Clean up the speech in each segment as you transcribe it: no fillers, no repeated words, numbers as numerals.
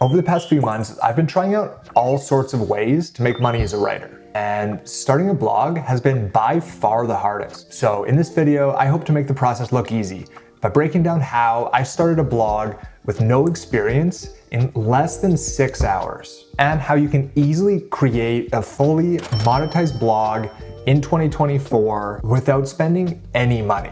Over the past few months, I've been trying out all sorts of ways to make money as a writer. And starting a blog has been by far the hardest. So in this video, I hope to make the process look easy by breaking down how I started a blog with no experience in less than 6 hours, and how you can easily create a fully monetized blog in 2024 without spending any money.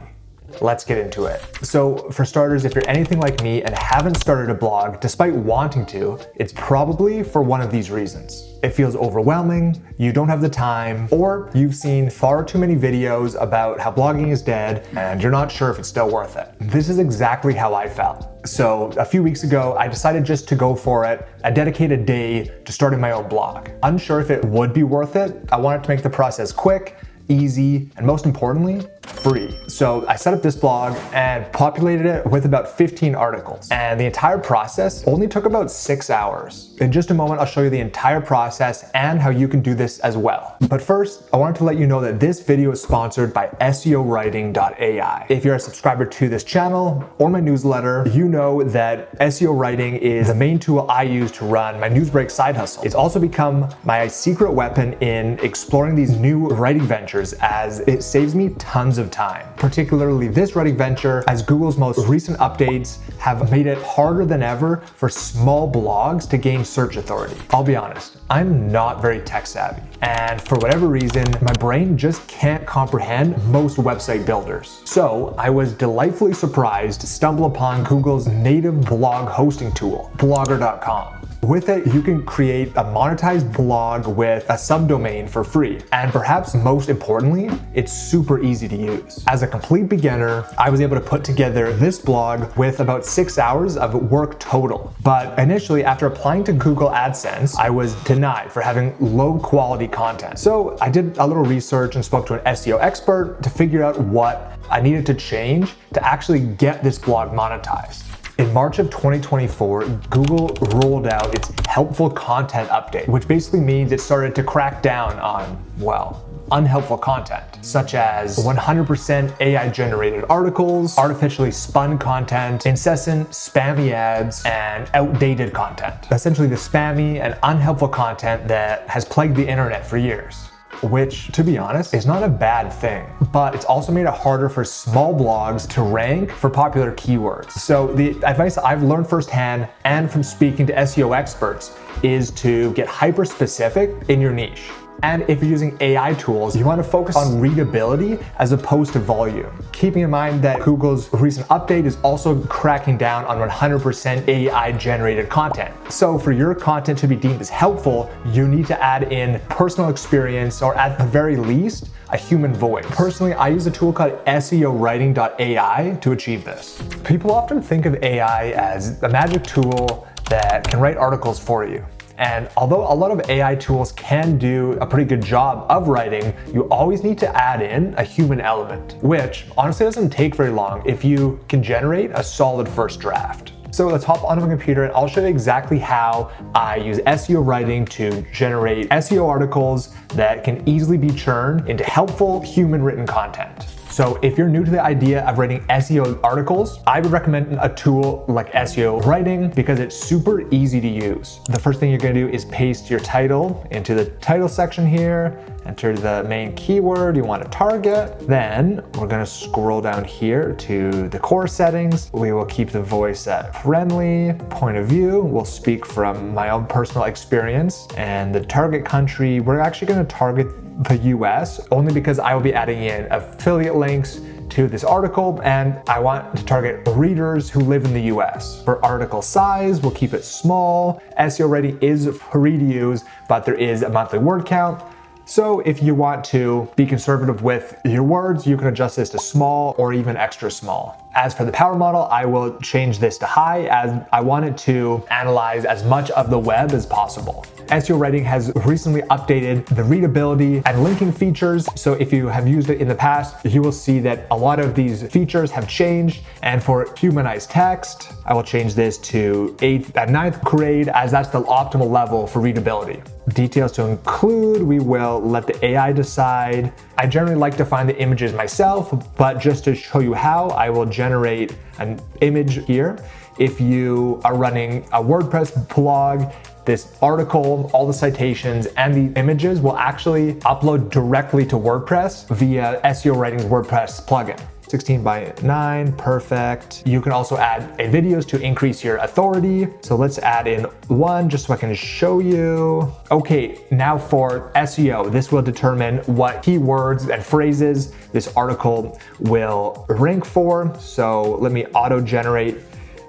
Let's get into it. So for starters, if you're anything like me and haven't started a blog despite wanting to, it's probably for one of these reasons. It feels overwhelming, you don't have the time, or you've seen far too many videos about how blogging is dead and you're not sure if it's still worth it. This is exactly how I felt. So a few weeks ago, I decided just to go for it, a dedicated day to starting my own blog. Unsure if it would be worth it, I wanted to make the process quick, easy, and most importantly, free. So I set up this blog and populated it with about 15 articles. And the entire process only took about 6 hours. In just a moment, I'll show you the entire process and how you can do this as well. But first, I wanted to let you know that this video is sponsored by seowriting.ai. If you're a subscriber to this channel or my newsletter, you know that SEO writing is the main tool I use to run my Newsbreak side hustle. It's also become my secret weapon in exploring these new writing ventures, as it saves me tons of time. Particularly this writing venture, as Google's most recent updates have made it harder than ever for small blogs to gain search authority. I'll be honest, I'm not very tech savvy, and for whatever reason, my brain just can't comprehend most website builders. So I was delightfully surprised to stumble upon Google's native blog hosting tool, blogger.com. With it, you can create a monetized blog with a subdomain for free. And perhaps most importantly, it's super easy to use. As a complete beginner, I was able to put together this blog with about 6 hours of work total. But initially, after applying to Google Adsense, I was denied for having low quality content. So I did a little research and spoke to an SEO expert to figure out what I needed to change to actually get this blog monetized. In March of 2024, Google rolled out its helpful content update, which basically means it started to crack down on, well, unhelpful content, such as 100% AI generated articles, artificially spun content, incessant spammy ads, and outdated content. Essentially the spammy and unhelpful content that has plagued the internet for years. Which, to be honest, is not a bad thing, but it's also made it harder for small blogs to rank for popular keywords. So the advice I've learned firsthand and from speaking to SEO experts is to get hyper specific in your niche. And if you're using AI tools, you want to focus on readability as opposed to volume. Keeping in mind that Google's recent update is also cracking down on 100% AI generated content. So for your content to be deemed as helpful, you need to add in personal experience, or at the very least, a human voice. Personally, I use a tool called seowriting.ai to achieve this. People often think of AI as a magic tool that can write articles for you. And although a lot of AI tools can do a pretty good job of writing, you always need to add in a human element, which honestly doesn't take very long if you can generate a solid first draft. So let's hop onto my computer and I'll show you exactly how I use SEO writing to generate SEO articles that can easily be churned into helpful human written content. So if you're new to the idea of writing SEO articles, I would recommend a tool like SEO Writing because it's super easy to use. The first thing you're gonna do is paste your title into the title section here, enter the main keyword you want to target. Then we're gonna scroll down here to the core settings. We will keep the voice at friendly. Point of view, we'll speak from my own personal experience. And the target country, we're actually gonna target the US, only because I will be adding in affiliate links to this article and I want to target readers who live in the US. For article size, we'll keep it small. SEO writing is free to use, but there is a monthly word count. So if you want to be conservative with your words, you can adjust this to small or even extra small. As for the power model, I will change this to high as I want it to analyze as much of the web as possible. SEO Writing has recently updated the readability and linking features. So if you have used it in the past, you will see that a lot of these features have changed. And for humanized text, I will change this to 8th and 9th grade as that's the optimal level for readability. Details to include, we will let the AI decide. I generally like to find the images myself, but just to show you how, I will generate an image here. if you are running a WordPress blog, this article, all the citations, and the images will actually upload directly to WordPress via SEO Writing's WordPress plugin. 16 by 9, perfect. You can also add videos to increase your authority. So let's add in one just so I can show you. Okay, now for SEO, this will determine what keywords and phrases this article will rank for. So let me auto-generate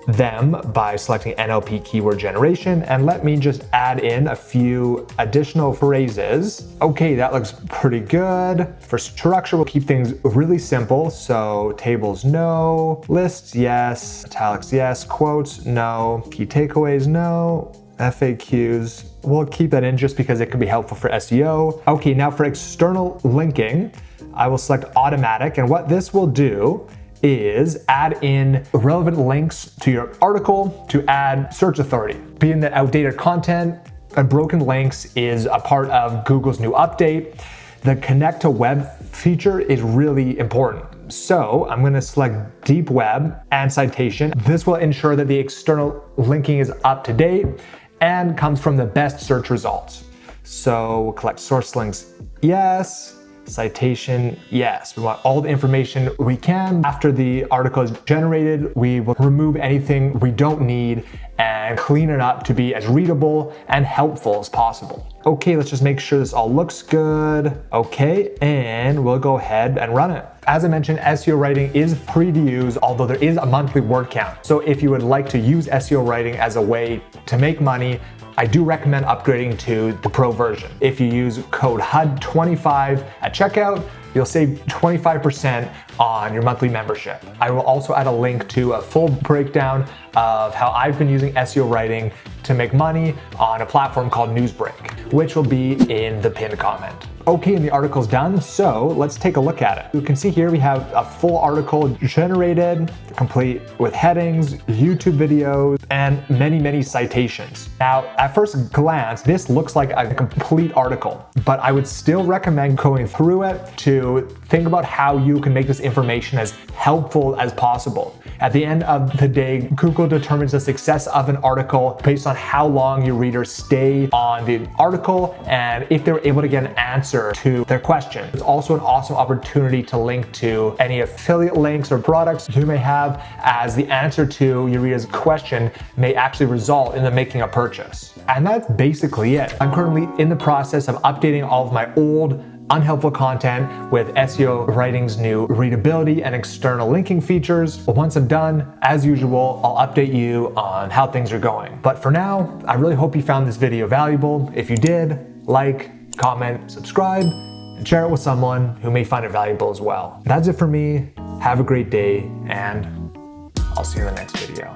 them by selecting NLP keyword generation, and let me just add in a few additional phrases. Okay, that looks pretty good. For structure, we'll keep things really simple. So tables, no. Lists, yes. Italics, yes. Quotes, no. Key takeaways, no. FAQs, we'll keep that in just because it can be helpful for SEO. Okay, now for external linking, I will select automatic, and what this will do is add in relevant links to your article to add search authority. Being that outdated content and broken links is a part of Google's new update, the connect to web feature is really important. So I'm gonna select deep web and citation. This will ensure that the external linking is up to date and comes from the best search results. So we'll collect source links, yes. Citation, yes. We want all the information we can. After the article is generated, we will remove anything we don't need and clean it up to be as readable and helpful as possible. Okay, let's just make sure this all looks good. Okay, and we'll go ahead and run it. As I mentioned, SEO Writing is free to use, although there is a monthly word count. So if you would like to use SEO Writing as a way to make money, I do recommend upgrading to the Pro version. If you use code HUD25 at checkout, you'll save 25% on your monthly membership. I will also add a link to a full breakdown of how I've been using SEO Writing to make money on a platform called Newsbreak, which will be in the pinned comment. Okay, and the article's done, so let's take a look at it. You can see here we have a full article generated, complete with headings, YouTube videos, and many citations. Now, at first glance, this looks like a complete article, but I would still recommend going through it to think about how you can make this information as helpful as possible. At the end of the day, Google determines the success of an article based on how long your readers stay on the article and if they're able to get an answer to their question. It's also an awesome opportunity to link to any affiliate links or products you may have, as the answer to your reader's question may actually result in them making a purchase. And that's basically it. I'm currently in the process of updating all of my old unhelpful content with SEO Writing's new readability and external linking features. But once I'm done, as usual, I'll update you on how things are going. But for now, I really hope you found this video valuable. If you did, like, comment, subscribe, and share it with someone who may find it valuable as well. That's it for me. Have a great day, and I'll see you in the next video.